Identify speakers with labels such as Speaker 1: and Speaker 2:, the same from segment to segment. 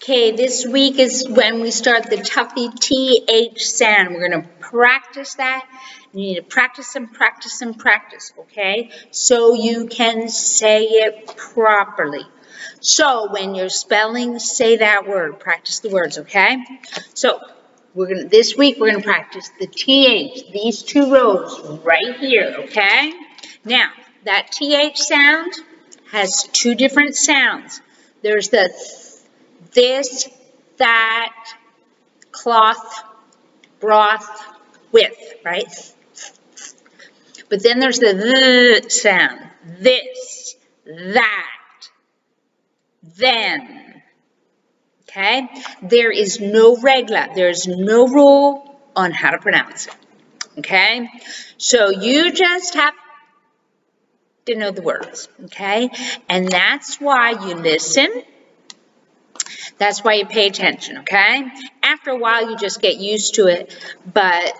Speaker 1: Okay, this week is when we start the toughy TH sound. We're going to practice that. You need to practice and practice and practice, okay? So you can say it properly. So when you're spelling, say that word. Practice the words, okay? So this week we're going to practice the TH, these two rows right here, okay? Now, that TH sound has two different sounds. There's the this, that, cloth, broth, with, right? But then there's the sound. This, that, then. Okay? There is no regla. There's no rule on how to pronounce it. Okay? So you just have to know the words. Okay? And that's why you listen. That's why you pay attention, okay? After a while, you just get used to it, but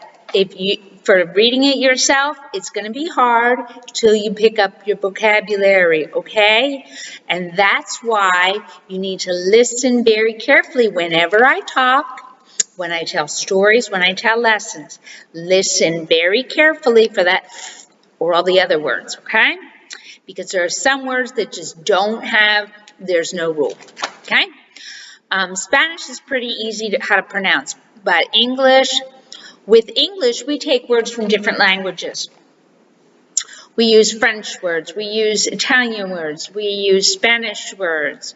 Speaker 1: for reading it yourself, it's going to be hard till you pick up your vocabulary, okay? And that's why you need to listen very carefully whenever I talk, when I tell stories, when I tell lessons. Listen very carefully for that or all the other words, okay? Because there are some words that just there's no rule, okay? Spanish is pretty easy how to pronounce, but with English, we take words from different languages. We use French words, we use Italian words, we use Spanish words.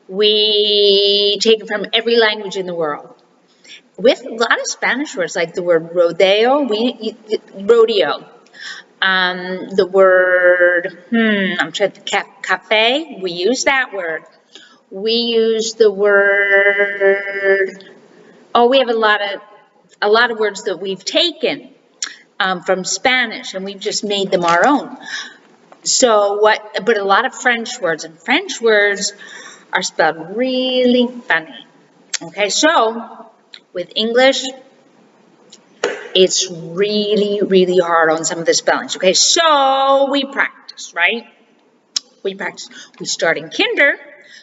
Speaker 1: We take it from every language in the world. With a lot of Spanish words, like the word rodeo, the word, I'm trying to cafe, we use that word. We use the word, we have a lot of words that we've taken from Spanish and we've just made them our own. But a lot of French words, and French words are spelled really funny. Okay, so with English, it's really, really hard on some of the spellings. Okay, so we practice, right? We practice. We start in kinder,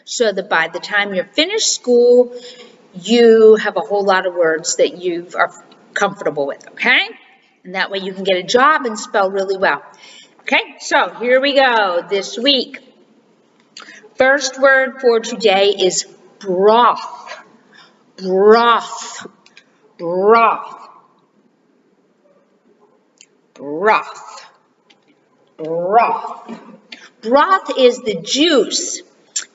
Speaker 1: so that by the time you're finished school, you have a whole lot of words that you are comfortable with, okay? And that way you can get a job and spell really well. Okay, so here we go this week. First word for today is broth. Broth. Broth. Broth. Broth. Broth is the juice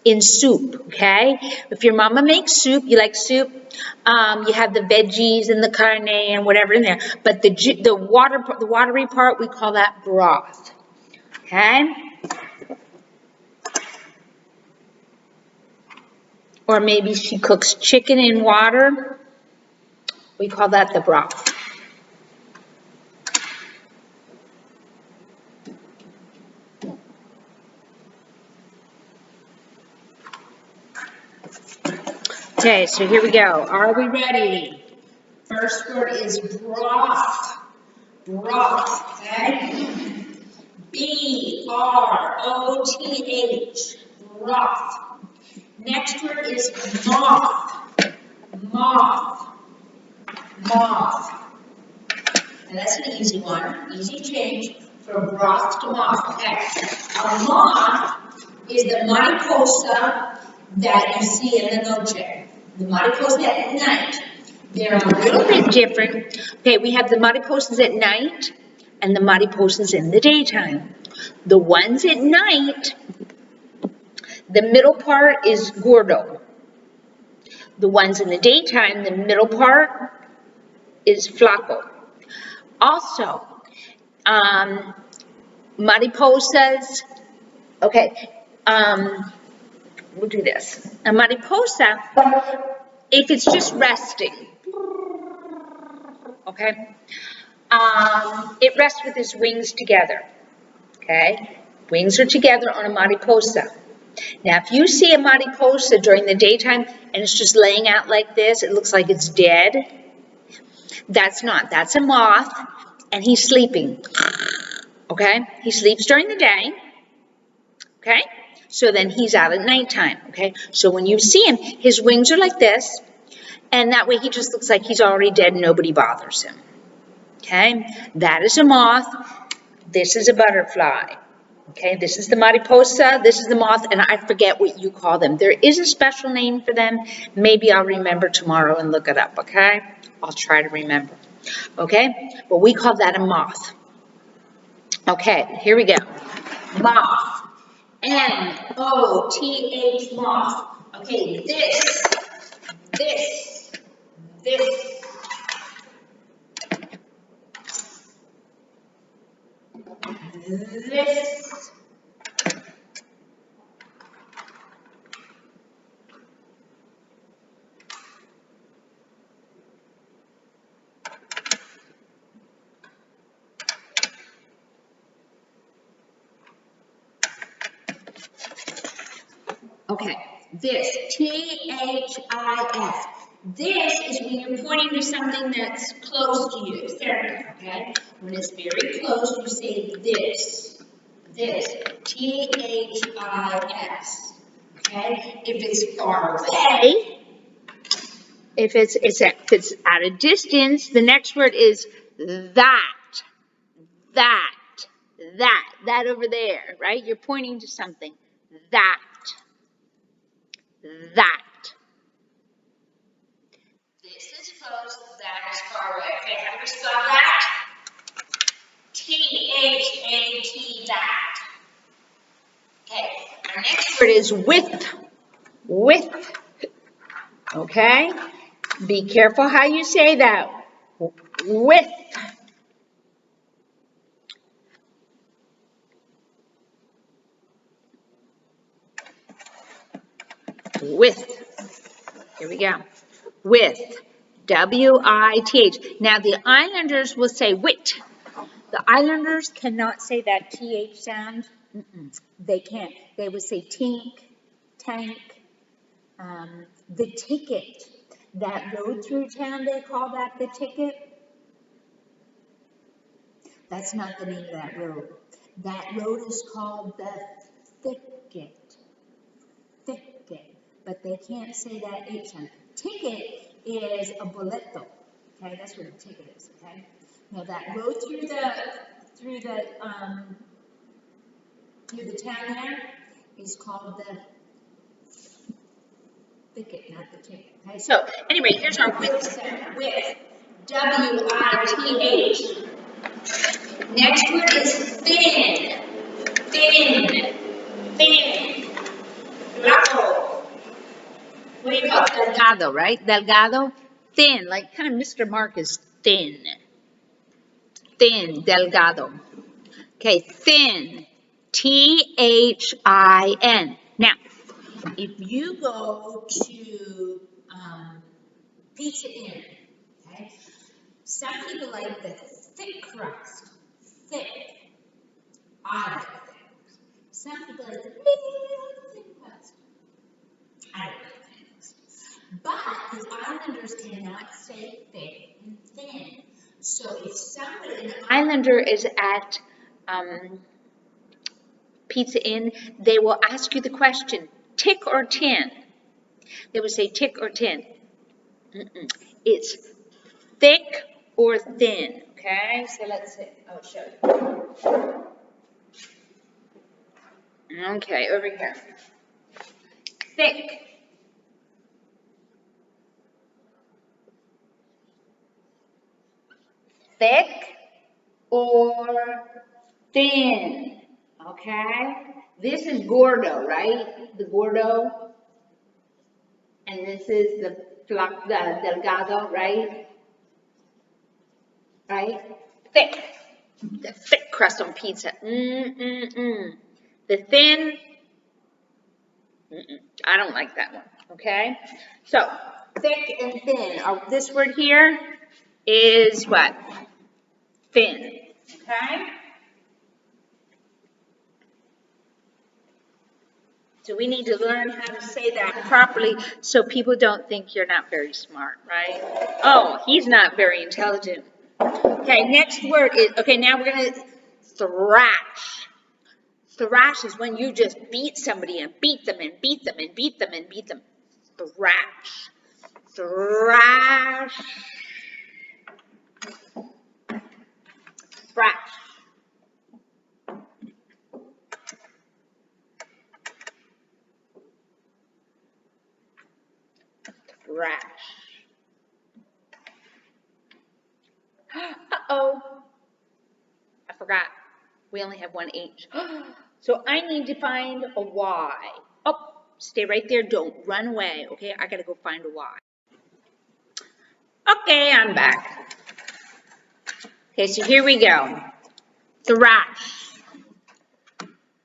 Speaker 1: in soup, okay? If your mama makes soup, you like soup, you have the veggies and the carne and whatever in there, but the watery part, we call that broth, okay? Or maybe she cooks chicken in water, we call that the broth. Okay, so here we go. Are we ready? First word is broth. Broth, okay? B-R-O-T-H. Broth. Next word is moth. Moth. Moth. And that's an easy one. Easy change from broth to moth. Okay. A moth is the mariposa that you see in the noche. The mariposas at night. They're a little bit different. Okay, we have the mariposas at night and the mariposas in the daytime. The ones at night, the middle part is gordo. The ones in the daytime, the middle part is flaco. Also, mariposas, okay, we'll do this. A mariposa, if it's just resting, okay, it rests with its wings together, okay? Wings are together on a mariposa. Now, if you see a mariposa during the daytime and it's just laying out like this, it looks like it's dead. That's a moth, and he's sleeping, okay? He sleeps during the day, okay? So then he's out at nighttime, okay? So when you see him, his wings are like this, and that way he just looks like he's already dead and nobody bothers him, okay? That is a moth. This is a butterfly, okay? This is the mariposa, this is the moth, and I forget what you call them. There is a special name for them. Maybe I'll remember tomorrow and look it up, okay? I'll try to remember, okay? But we call that a moth. Okay, here we go. Moth. M-O-T-H, moth. Okay, this, this. Okay, this, T-H-I-S. This is when you're pointing to something that's close to you, there, okay? When it's very close, you say this, T-H-I-S, okay? If it's far away, if it's at a distance, the next word is that over there, right? You're pointing to something, that. This is close, that is far away. Okay, how do we spell that? T-H-A-T, that. Okay, our next word is with. Okay, be careful how you say that. With. Here we go. With. W-I-T-H. Now the islanders will say wit. The islanders cannot say that TH sound. They can't. They would say tink, tank. The ticket. That road through town, they call that the ticket. That's not the name of that road. That road is called the thicket. But they can't say that H sound. Ticket is a boleto. Okay, that's what a ticket is. Okay. Now that road through the town there is called the thicket, not the ticket. Okay. So anyway, here's our with sound. With. W-I-T-H. Next word is thin. Flaco. What do you call it? Delgado, right? Delgado. Thin, like kind of Mr. Mark is thin. Thin, delgado. Okay, thin. T-H-I-N. Now, if you go to Pizza Inn, okay, some people like the thick crust. Thick. I like things. Some people like the little thin crust. I don't like things. But the islanders cannot say thick and thin. So if somebody, an islander is at Pizza Inn, they will ask you the question, tick or tin? They would say tick or tin. It's thick or thin, okay? So let's see. I'll show you. Okay, over here. Thick. Thick or thin, okay? This is gordo, right? The gordo. And this is the delgado, right? Right? Thick. The thick crust on pizza. The thin, I don't like that one, okay? So, thick and thin. This word here is what? Thin, okay? So we need to learn how to say that properly so people don't think you're not very smart, right? Oh, he's not very intelligent. Okay, next word is, okay, now we're going to thrash. Thrash is when you just beat somebody and beat them and beat them and beat them and beat them. Thrash. Thrash. Thrash. Thrash. Uh-oh. I forgot. We only have one H. So I need to find a Y. Oh, stay right there. Don't run away. Okay, I gotta go find a Y. Okay, I'm back. Okay, so here we go. Thrash.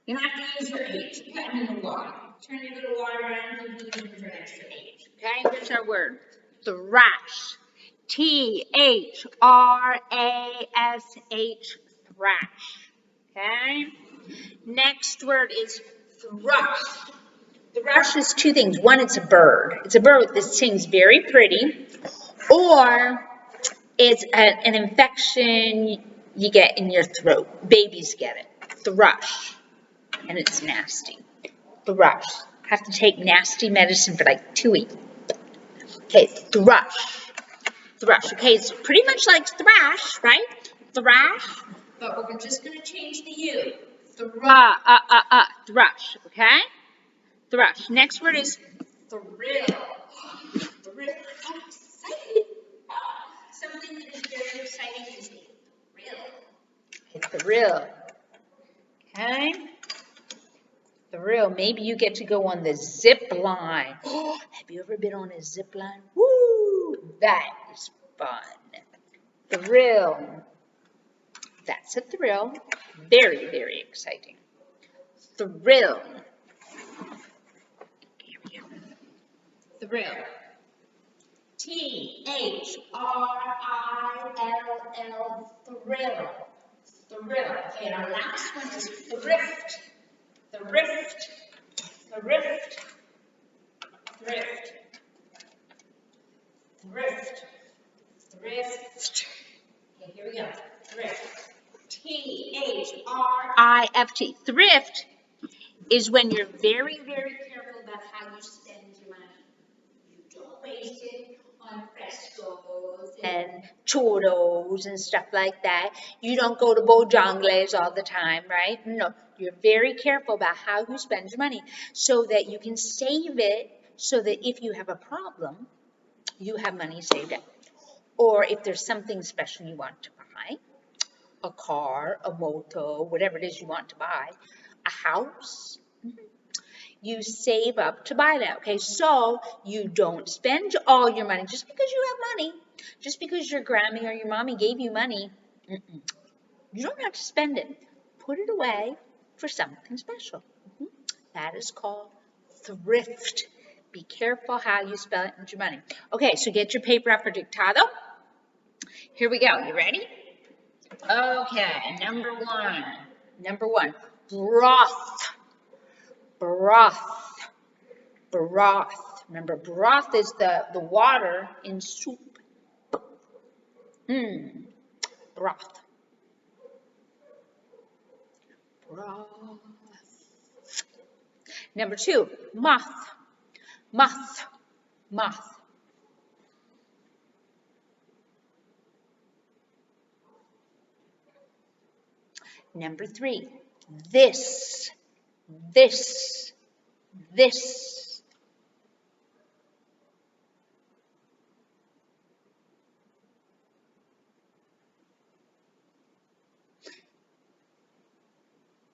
Speaker 1: You don't have to use your H. You got in the Y. Turn your little Y around and use it for an extra H. Okay, here's our word. Thrash. Thrash. Thrash. Okay? Next word is thrush. Thrush is two things. One, it's a bird. It's a bird that sings very pretty, or it's an infection you get in your throat. Babies get it. Thrush. And it's nasty. Thrush. Have to take nasty medicine for like 2 weeks. Okay, thrush. Thrush. Okay, it's pretty much like thrash, right? Thrash. But we're just going to change the U. Thrush. Okay? Thrush. Next word is thrill. Thrill. I'm excited. Something that is very exciting is a thrill. A thrill. Okay? Thrill. Maybe you get to go on the zip line. Have you ever been on a zip line? Woo! That is fun. Thrill. That's a thrill. Very, very exciting. Thrill. Here we go. Thrill. Thrill. Thrill. Thrill. Okay, our last one is thrift. Thrift. Thrift. Thrift. Thrift. Thrift. Okay, here we go. Thrift. Thrift. Thrift is when you're very, very careful about how you spend your money. You don't waste it on frescoes and churros and stuff like that. You don't go to Bojangles all the time, right? No, you're very careful about how you spend your money so that you can save it so that if you have a problem, you have money saved up. Or if there's something special you want to buy, a car, a moto, whatever it is you want to buy, a house, you save up to buy that, okay? So you don't spend all your money just because you have money, just because your Grammy or your mommy gave you money. You don't have to spend it. Put it away for something special. That is called thrift. Be careful how you spend your money. Okay, so get your paper out for Dictado. Here we go. You ready? Okay, number one, broth. Broth. Broth. Remember, broth is the water in soup. Broth. Broth. Number two, moth. Moth. Moth. Number three, this. This. This.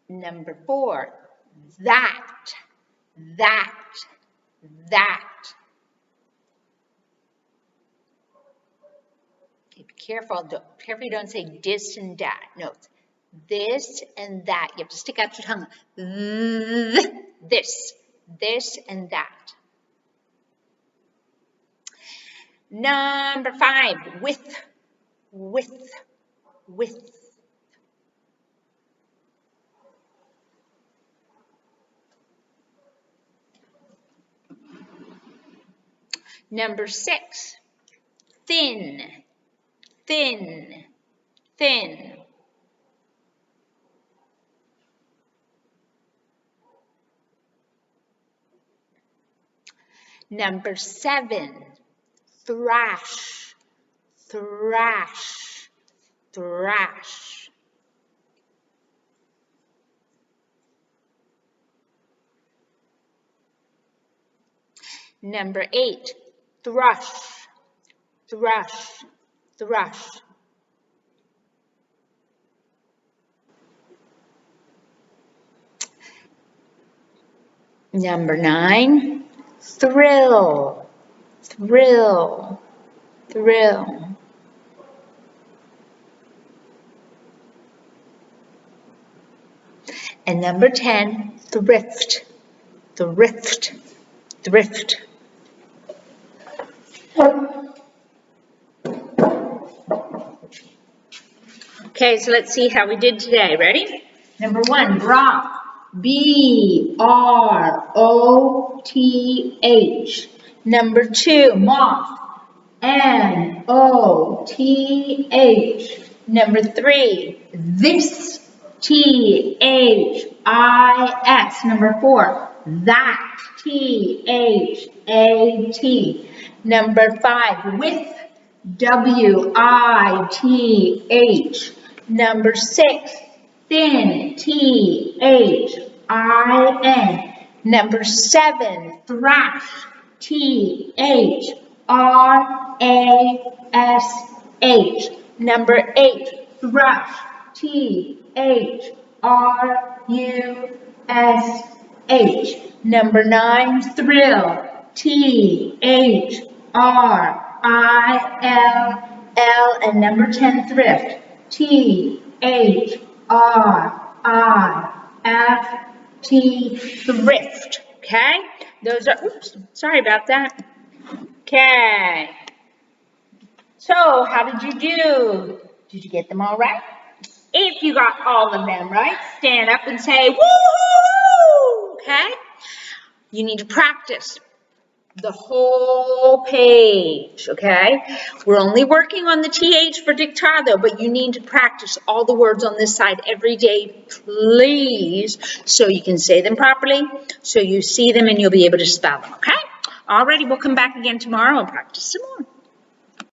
Speaker 1: Number four, that. That. That. Okay, be careful. Careful you don't say this and that. No, it's this and that. You have to stick out your tongue. This. This and that. Number five, with. With. With. Number six, thin. Thin. Thin. Number 7, thrash, thrash, thrash. Number 8, thrush, thrush, thrush. Number 9, thrill, thrill, thrill. And number 10, thrift, thrift, thrift. Okay, so let's see how we did today. Ready? Number 1, broth. B-R-O-T-H. Number 2, moth. M-O-T-H. Number 3, this. T-H-I-S. Number 4, that. T-H-A-T. Number 5, with. W-I-T-H. Number 6, thin. T-H-I-N. Number 7, thrash. T-H-R-A-S-H. Number 8, thrush. T-H-R-U-S-H. Number 9, thrill. T-H-R-I-L-L. And number 10, thrift. T-H-R-I-F-T, thrift. Okay? Those are, oops, sorry about that. Okay. So, how did you do? Did you get them all right? If you got all of them right, stand up and say, woo-hoo-hoo! Okay? You need to practice the whole page, okay? We're only working on the TH for Dictado, but you need to practice all the words on this side every day, please, so you can say them properly, so you see them and you'll be able to spell them, okay? Alrighty, we'll come back again tomorrow and practice some more.